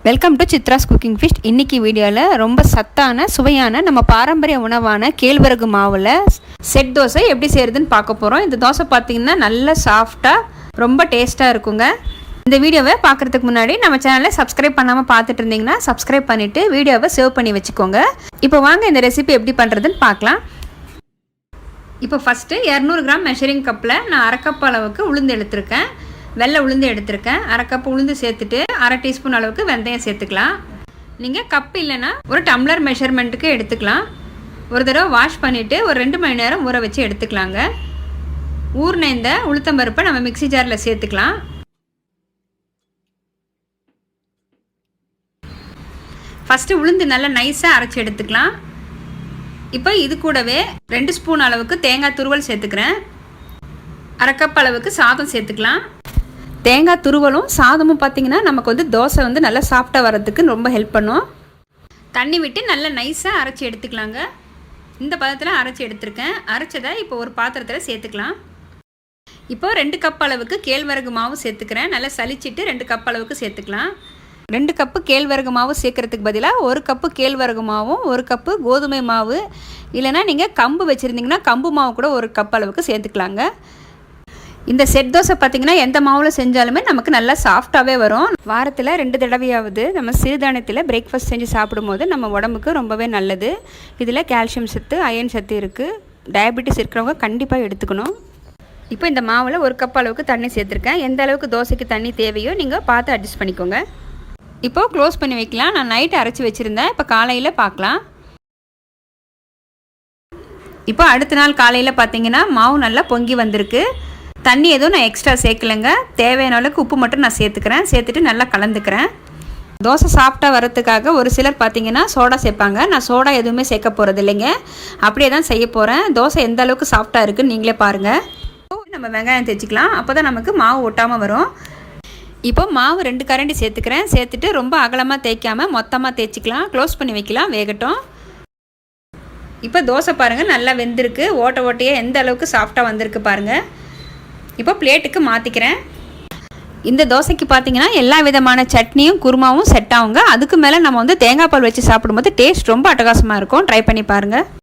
Welcome to Chitra's cooking feast. இன்றைக்கி வீடியோவில் ரொம்ப சத்தான சுவையான நம்ம பாரம்பரிய உணவான கேழ்வரகு மாவில் செட் தோசை எப்படி செய்கிறதுன்னு பார்க்க போகிறோம். இந்த தோசை பார்த்திங்கன்னா நல்ல சாஃப்டாக ரொம்ப டேஸ்ட்டாக இருக்குங்க. இந்த வீடியோவை பார்க்குறதுக்கு முன்னாடி நம்ம சேனலை சப்ஸ்கிரைப் பண்ணாமல் பார்த்துட்டு இருந்தீங்கன்னா சப்ஸ்கிரைப் பண்ணிவிட்டு வீடியோவை சேவ் பண்ணி வச்சுக்கோங்க. இப்போ வாங்க இந்த ரெசிபி எப்படி பண்ணுறதுன்னு பார்க்கலாம். இப்போ ஃபஸ்ட்டு 200 கிராம் மெஷரிங் கப்பில் நான் அரை கப் அளவுக்கு உளுந்து எடுத்திருக்கேன். வெள்ளை உளுந்து எடுத்திருக்கேன். அரை கப்பு உளுந்து சேர்த்துட்டு அரை டீஸ்பூன் அளவுக்கு வெந்தயம் சேர்த்துக்கலாம். நீங்கள் கப்பு இல்லைன்னா ஒரு டம்ளர் மெஷர்மெண்ட்டுக்கு எடுத்துக்கலாம். ஒரு தடவை வாஷ் பண்ணிவிட்டு ஒரு 2 மணி நேரம் ஊற வச்சு எடுத்துக்கலாங்க. ஊறின இந்த உளுத்தம்பருப்பை நம்ம மிக்ஸி ஜாரில் சேர்த்துக்கலாம். ஃபஸ்ட்டு உளுந்து நல்லா நைஸாக அரைச்சி எடுத்துக்கலாம். இப்போ இது கூடவே 2 ஸ்பூன் அளவுக்கு தேங்காய் துருவல் சேர்த்துக்கிறேன். அரை கப் அளவுக்கு சாதம் சேர்த்துக்கலாம். தேங்காய் துருவலும் சாதமும் பார்த்திங்கன்னா நமக்கு தோசை நல்லா சாஃப்டாக வரதுக்கு ரொம்ப ஹெல்ப் பண்ணும். தண்ணி விட்டு நல்லா நைஸாக அரைச்சி எடுத்துக்கலாங்க. இந்த பதத்தில் அரைச்சி எடுத்துருக்கேன். அரைச்சதை இப்போ ஒரு பாத்திரத்தில் சேர்த்துக்கலாம். இப்போ 2 கப் அளவுக்கு கேழ்வரகு மாவு சேர்த்துக்கிறேன். நல்லா சலிச்சிட்டு 2 கப் அளவுக்கு சேர்த்துக்கலாம். 2 கப்பு கேழ்வரகு மாவு சேர்க்குறதுக்கு பதிலாக 1 கப்பு கேழ்வரகு மாவும் 1 கப்பு கோதுமை மாவு இல்லைனா நீங்கள் கம்பு வச்சுருந்தீங்கன்னா கம்பு மாவு கூட 1 கப் அளவுக்கு சேர்த்துக்கலாங்க. இந்த செட் தோசை பார்த்திங்கன்னா எந்த மாவில் செஞ்சாலுமே நமக்கு நல்லா சாஃப்டாகவே வரும். வாரத்தில் 2 தடவையாவது நம்ம சிறுதானியத்தில் பிரேக்ஃபாஸ்ட் செஞ்சு சாப்பிடும்போது நம்ம உடம்புக்கு ரொம்பவே நல்லது. இதில் கால்சியம் சத்து, அயன் சத்து இருக்குது. டயபெட்டிஸ் இருக்கிறவங்க கண்டிப்பாக எடுத்துக்கணும். இப்போ இந்த மாவில் 1 கப் அளவுக்கு தண்ணி சேர்த்துருக்கேன். எந்த அளவுக்கு தோசைக்கு தண்ணி தேவையோ நீங்கள் பார்த்து அட்ஜஸ்ட் பண்ணிக்கோங்க. இப்போது க்ளோஸ் பண்ணி வைக்கலாம். நான் நைட்டு அரைச்சி வச்சுருந்தேன். இப்போ காலையில் பார்க்கலாம். இப்போ அடுத்த நாள் காலையில் பார்த்திங்கன்னா மாவு நல்லா பொங்கி வந்திருக்கு. தண்ணி எதுவும் நான் எக்ஸ்ட்ரா சேர்க்கலைங்க. தேவையான அளவுக்கு உப்பு மட்டும் நான் சேர்த்துக்கிறேன். சேர்த்துட்டு நல்லா கலந்துக்கிறேன். தோசை சாஃப்டாக வரத்துக்காக ஒரு சிலர் பார்த்திங்கன்னா சோடா சேர்ப்பாங்க. நான் சோடா எதுவுமே சேர்க்க போகிறது இல்லைங்க. அப்படியே தான் செய்ய போகிறேன். தோசை எந்த அளவுக்கு சாஃப்டாக இருக்குன்னு நீங்களே பாருங்கள். நம்ம வெங்காயம் தேய்ச்சிக்கலாம். அப்போ தான் நமக்கு மாவு ஒட்டாமல் வரும். இப்போ மாவு 2 கரண்டி சேர்த்துக்கிறேன். சேர்த்துட்டு ரொம்ப அகலமாக தேய்க்காமல் மொத்தமாக தேய்ச்சிக்கலாம். க்ளோஸ் பண்ணி வைக்கலாம், வேகட்டும். இப்போ தோசை பாருங்கள் நல்லா வெந்திருக்கு. ஓட்டையாக எந்த அளவுக்கு சாஃப்டாக வந்திருக்கு பாருங்கள். இப்போ பிளேட்டுக்கு மாற்றிக்கிறேன். இந்த தோசைக்கு பார்த்தீங்கன்னா எல்லா விதமான சட்னியும் குருமாவும் செட் ஆகுங்க. அதுக்கு மேலே நம்ம தேங்காய் பால் வச்சு சாப்பிடும்போது டேஸ்ட் ரொம்ப அட்டகாசமாக இருக்கும். ட்ரை பண்ணி பாருங்கள்.